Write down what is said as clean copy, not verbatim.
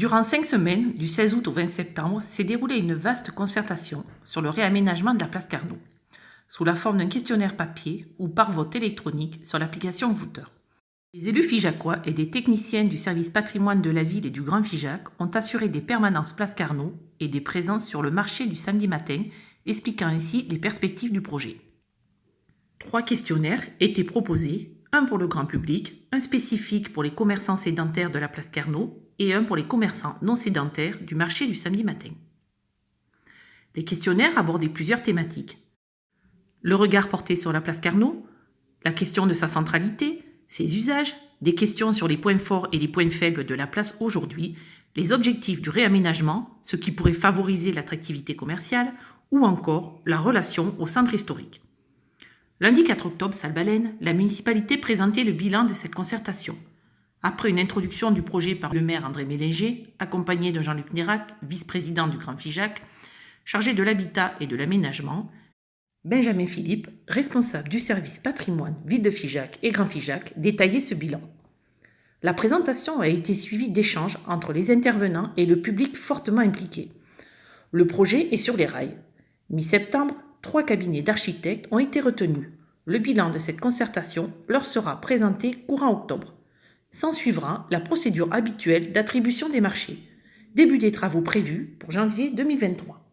Durant 5 semaines, du 16 août au 20 septembre, s'est déroulée une vaste concertation sur le réaménagement de la place Carnot, sous la forme d'un questionnaire papier ou par vote électronique sur l'application Voter. Les élus figeacois et des techniciens du service patrimoine de la ville et du Grand Figeac ont assuré des permanences place Carnot et des présences sur le marché du samedi matin, expliquant ainsi les perspectives du projet. 3 questionnaires étaient proposés, un pour le grand public, un spécifique pour les commerçants sédentaires de la place Carnot et un pour les commerçants non sédentaires du marché du samedi matin. Les questionnaires abordaient plusieurs thématiques. Le regard porté sur la place Carnot, la question de sa centralité, ses usages, des questions sur les points forts et les points faibles de la place aujourd'hui, les objectifs du réaménagement, ce qui pourrait favoriser l'attractivité commerciale, ou encore la relation au centre historique. Lundi 4 octobre, salle Baleine, la municipalité présentait le bilan de cette concertation. Après une introduction du projet par le maire André Mélinger, accompagné de Jean-Luc Nérac, vice-président du Grand Figeac, chargé de l'habitat et de l'aménagement, Benjamin Philippe, responsable du service patrimoine Ville de Figeac et Grand Figeac, détaillait ce bilan. La présentation a été suivie d'échanges entre les intervenants et le public fortement impliqué. Le projet est sur les rails. Mi-septembre, 3 cabinets d'architectes ont été retenus. Le bilan de cette concertation leur sera présenté courant octobre. S'ensuivra la procédure habituelle d'attribution des marchés. Début des travaux prévus pour janvier 2023.